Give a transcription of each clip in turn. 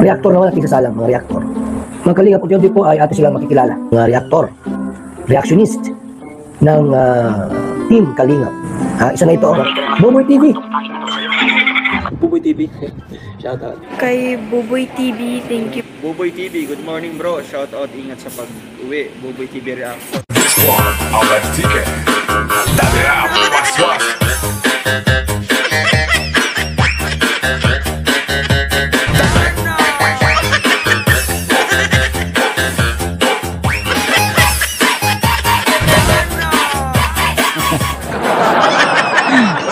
reactor naman at isasalang, mga reactor. Mga Kalingap, unti-unti po ay atin silang makikilala. Mga reactor, reactionist ng Team Kalingap. Isa na ito, Buboy TV. Buboy TV. Shout out. Kay Buboy TV, thank you. Buboy TV, good morning bro. Shout out, ingat sa pag-uwi. Buboy TV reaction. This one, I'll let ticket. Dale out, was.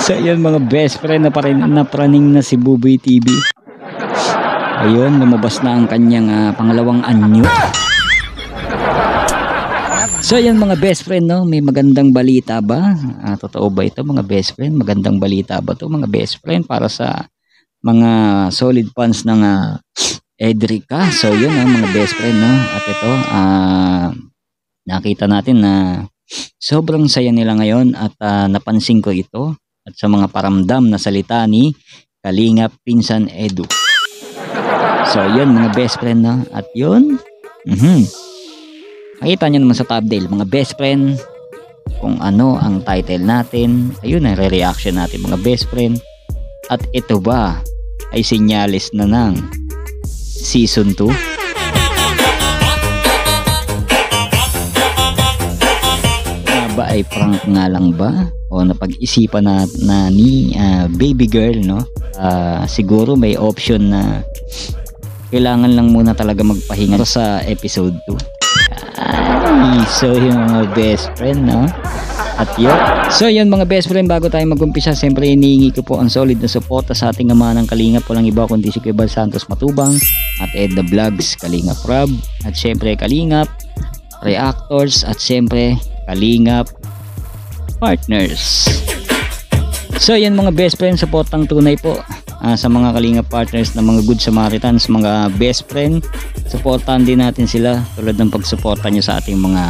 So yun mga best friend, napraning na si Buboy TV. Ayun, lumabas na ang kanyang pangalawang anyo. So yun mga best friend, no? May magandang balita ba? Totoo ba ito mga best friend? Magandang balita ba ito mga best friend para sa mga solid fans ng Edrica? So yun mga best friend, no? At ito, nakita natin na sobrang saya nila ngayon at napansin ko ito at sa mga paramdam na salita ni Kalingap Pinsan Edu. So yun mga best friend, no? At yun, makita nyo naman sa thumbnail mga best friend kung ano ang title natin. Ayun ang re-reaction natin mga best friend. At ito ba ay sinyalis na ng season 2? Ba ay prank nga lang ba o napag-isipan na ni baby girl, no? Siguro may option na kailangan lang muna talaga magpahinga sa episode 2. So yung mga best friend, no? At yun, so yun mga best friend, bago tayo mag-umpisa, siyempre inihingi ko po ang solid na suporta sa ating ama ng Kalingap, walang iba kundi si Kuya Bal Santos Matubang at Ed the Vlogs, Kalingap Rob, at siyempre Kalingap Reactors, at siyempre Kalingap Partners. So yan mga best friend, supportang tunay po sa mga Kalingap Partners na mga good Samaritans, mga best friend. Supportan din natin sila tulad ng pagsuporta nyo sa ating mga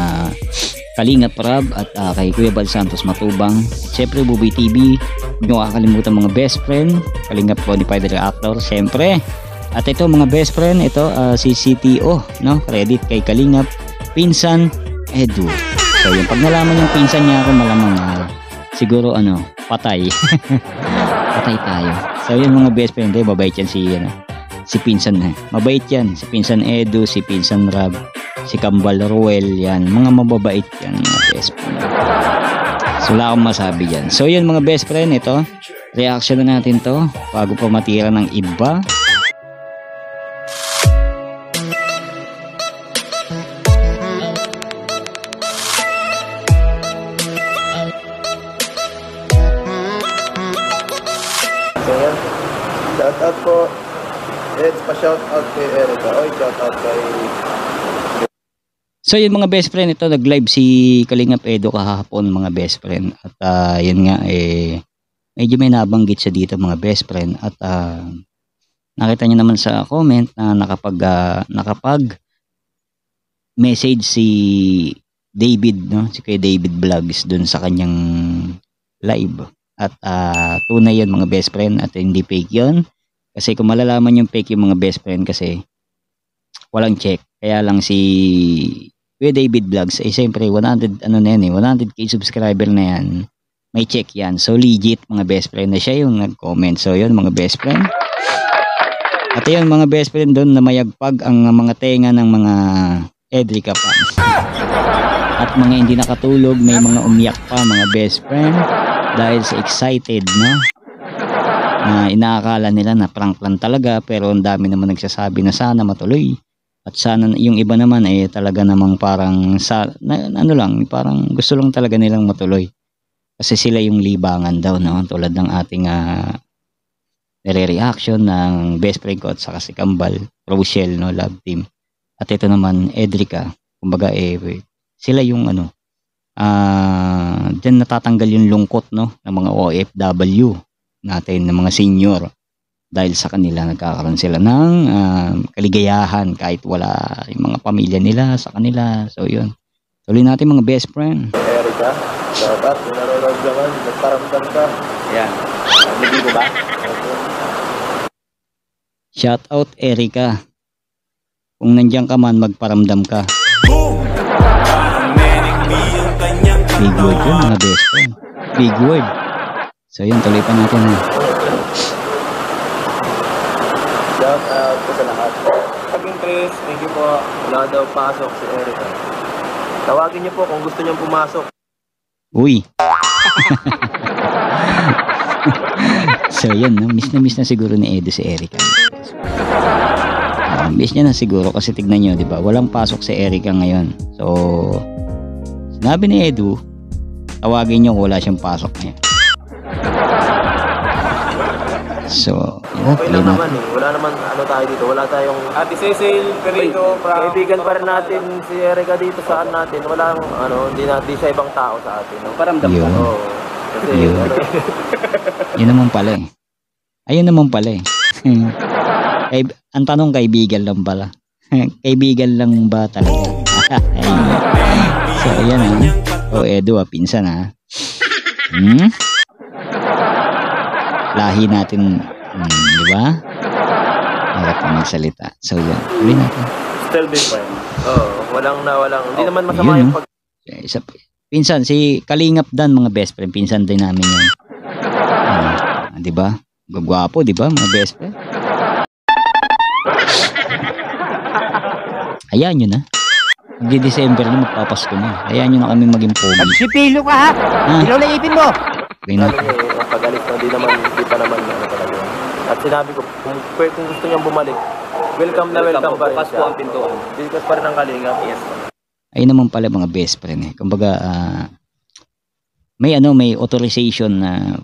Kalingap Rob at kay Kuya Bal Santos Matubang. Siyempre Buboy TV, hindi nyo kakalimutan mga best friend, Kalingap Bonafide Reactor siyempre. At ito mga best friend, ito si CTO, no? Credit kay Kalingap Pinsan Edu. So yung pag nalaman yung pinsan niya ako, malamang siguro patay. Patay tayo. So yun mga best friend, mabait yan si pinsan mabait yan, si Pinsan Edu, si Pinsan Rob, si Kambal Ruel, yan mga mababait yan mga best friend. So wala akong masabi yan. So yun mga best friend, ito reaction na natin to bago pa matira ng iba. Shout out po. It's pa shout out kay Erica. Oy, shout out kay. So yun mga best friend, ito nag-live si Kalingap Edu kahapon mga best friend. At yun nga medyo may nabanggit siya dito mga best friend. At nakita niyo naman sa comment na nakapag message si David, no? Si Kuya David Vlogs dun sa kanyang live. At tunay yun mga best friend at hindi fake yun. Kasi kung malalaman yung fake yung mga best friend kasi walang check. Kaya lang si Kuya David Vlogs ay siyempre 100 100k subscriber na yan. May check yan. So legit mga best friend na siya yung nag-comment. So yun mga best friend. At yun mga best friend doon na mayagpag ang mga tenga ng mga Edrica fans. At mga hindi nakatulog, may mga umiyak pa mga best friend. Dahil sa excited, no? Na inaakala nila na prank lang talaga, pero ang dami naman nagsasabi na sana matuloy. At sana yung iba naman ay talaga namang parang parang gusto lang talaga nilang matuloy. Kasi sila yung libangan daw, no? Tulad ng ating nire-reaction ng best friend ko at saka si Kambal, Rochelle, no? Love team. At ito naman Edrica, kumbaga sila yung dyan natatanggal yung lungkot, no, ng mga OFW natin, ng mga senior, dahil sa kanila nagkakaroon sila ng kaligayahan kahit wala yung mga pamilya nila sa kanila. So yun, tuloy natin mga best friend. Erica, shout out, nanonood naman, nagparamdam ka. Yan, hindi ko ba? Shout out Erica, Kung nandiyan ka man, magparamdam ka. Big word yun mga best friend. Big word. So yun, tuloy pa natin ha. Shout out po sa lahat. Paging Chris, thank you po. Wala daw pasok si Erica. Tawagin niyo po kung gusto niyang pumasok. Uy. So yun, no? Miss na siguro ni Edu si Erica. Miss niya na siguro kasi tignan nyo, di ba? Walang pasok si Erica ngayon. So, sinabi ni Edu, tawagin nyo kung wala siyang pasok ngayon. So, yun, Okay lang naman eh. Wala naman ano tayo dito. Wala tayong... Ate Cecil, Perito, kaibigan pa rin natin si Erica dito saan natin. Walang ano, hindi siya ibang tao sa atin. No? Paramdam Yun. ka. Oo. Kasi Yun. ano Yun naman pala eh. Ayun naman pala eh. Ang tanong, kaibigan lang pala. Kaibigan lang ba talaga? So, ayan ha. O, Edu pinsan ha. Lahi natin, di ba? Harap na magsalita. So, yun. Tuloy natin. still big pa yun. Oo. Walang. Hindi naman masama Yun, yung pag... Isa, pinsan, si Kalingap Dan, mga best friend. Pinsan din namin yan. Di ba? Gagwapo, di ba? Mga best friend. Hayaan nyo na. Magdi-December na, magpapasko na. Hayaan nyo na kami maging pogi. Nagsipilo ka ha? Ilaw na ipin mo! Okay na. ang pagalit na hindi pa naman ano talaga. At sinabi ko, kung gusto niyang bumalik, welcome na welcome pa rin siya. Bukas po ang pintuan. Bukas pa rin ang Kalingap. Yes. Ayun naman pala mga best friend eh. Kumbaga, may authorization na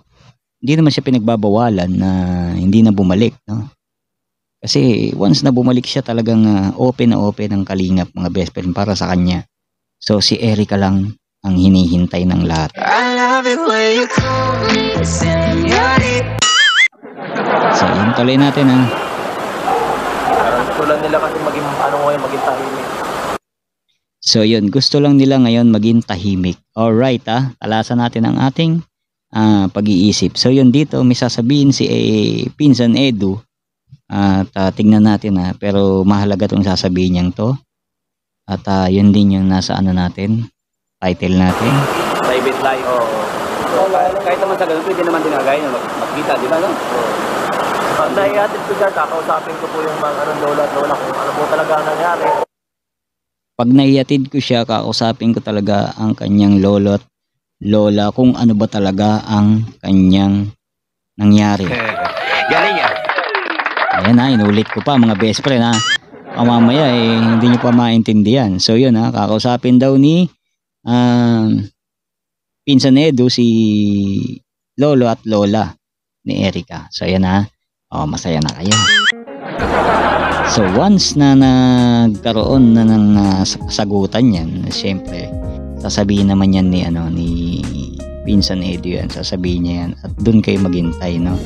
hindi naman siya pinagbabawalan na hindi na bumalik, no? Kasi once na bumalik siya, talagang open na open ang Kalingap, mga best friend, para sa kanya. So si Erica lang ang hinihintay ng lahat. So yun, tuloy natin ha. Tulad nila kasi maging tahimik. So yun, gusto lang nila ngayon maging tahimik. Alright ha, talasan natin ang ating pag-iisip. So yun, dito may sasabihin si Pinsan Edu. At tingnan natin ha, pero mahalaga itong sasabihin niyang to. At yun din yung nasa ano natin, title natin. Private life. Oo. So, kahit naman sa ganun, pwede naman dinagay na magkita, di ba? No? Naihatid ko siya, kakausapin ko po yung mga lola at lola kung ano po talaga ang nangyari. Pag naihatid ko siya, kakausapin ko talaga ang kanyang lolo at lola kung ano ba talaga ang kanyang nangyari. Galing yan. Ayan ha, inulit ko pa mga best friend ha. Mamaya hindi nyo pa maintindihan. So yun ha, kakausapin daw ni Pinsan Edu si lolo at lola ni Erica. So ayan ha, masaya na kayo. So once na nagkaroon na ng sagutan yan, siyempre sasabihin naman yan ni Pinsan Edu yan, sasabihin niya yan at dun kayo maghintay, no?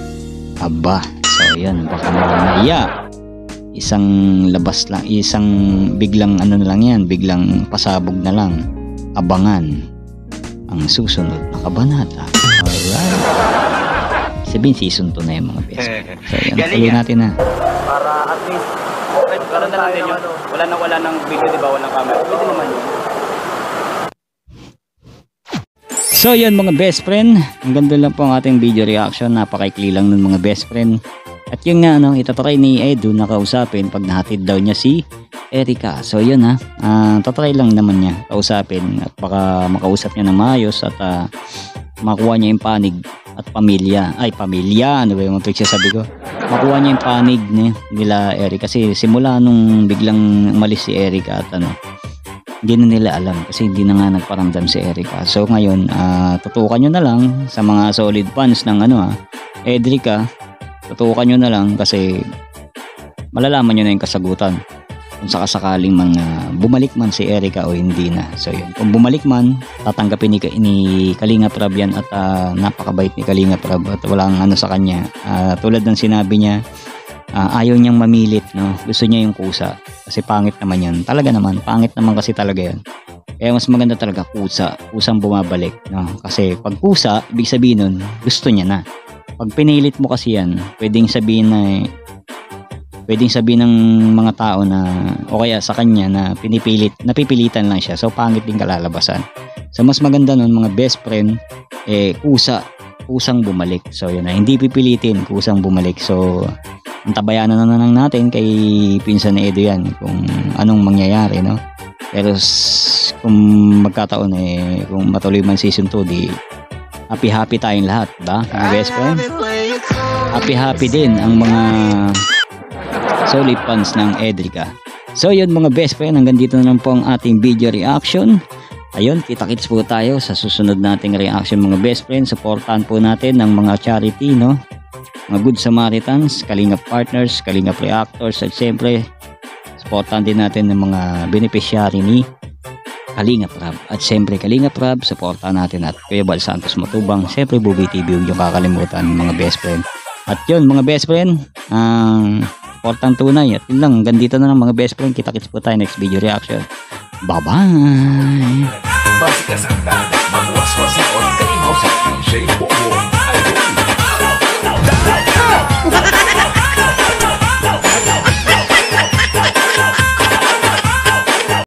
Aba, so yan, baka mamaya isang labas lang, isang biglang ano na lang yan, biglang pasabog na lang. Abangan ang susunod na kabanata. Alright, sabihin season 2 na yung mga best. So yan, tuloy natin na. Para at least karon na lang din yun. Wala ng video, di ba? Walang camera. Pwede naman yun. So yan mga best friend, hanggang doon lang po ang ating video reaction. Napakaikli lang nun mga best friend. At yun nga, itatry ni Edu na kausapin pag nahatid daw niya si Erica. So yun ha, tatry lang naman niya kausapin at baka makausap niya ng maayos at makuha niya yung panig at pamilya. Ay, pamilya, ano ba yung sabi ko? Makuha niya yung panig nila Erica. Kasi simula nung biglang umalis si Erica at hindi na nila alam kasi hindi na nga nagparamdam si Erica. So ngayon, tutukan nyo na lang sa mga solid fans ng Edrica. Tutukan nyo na lang kasi malalaman nyo na yung kasagutan kung sakasakaling bumalik man si Erica o hindi na. So yun, kung bumalik man, tatanggapin ni Kalingap Rab yan at napakabait ni Kalingap Rab at walang sa kanya. Tulad ng sinabi niya, ayaw niyang mamilit, no? Gusto niya yung kusa kasi pangit naman yan. Talaga naman, pangit naman kasi talaga yan. Kaya mas maganda talaga kusang bumabalik, no? Kasi pag kusa, ibig sabihin nun, gusto niya na. Pag pinilit mo kasi yan, pwedeng sabihin na pwedeng sabihin ng mga tao na o kaya sa kanya na napipilitan lang siya. So pangit din kalalabasan. So mas maganda nun mga best friend, kusang bumalik. So yun na, hindi pipilitin, kusang bumalik. So antabayanan na lang natin kay pinsan ni Edo yan kung anong mangyayari, no? Pero kung magkataon kung matuloy man season 2, di happy tayong lahat, ba? Mga best friend. Happy din ang mga solid fans ng Edrica. So yun mga best friend, hanggang dito na lang po ang ating video reaction. Ayun, kita-kits po tayo sa susunod nating reaction mga best friend. Supportan po natin ng mga charity, no? Mga Good Samaritans, Kalingap Partners, Kalingap Reactors, at siyempre supportan din natin ng mga beneficiary ni Kalingap Rab. At siyempre Kalingap Rab, supportan natin at Kuya Bal Santos Matubang. Siyempre Buboy TV, huwag yung kakalimutan mga best friend. At yun mga best friend, supportan tunay. At yun lang, hanggang dito na lang mga best friend. Kita-kits po tayo next video reaction. Bye-bye! Basta sa dagat, magwaswas na on, kalimaw sa cliche,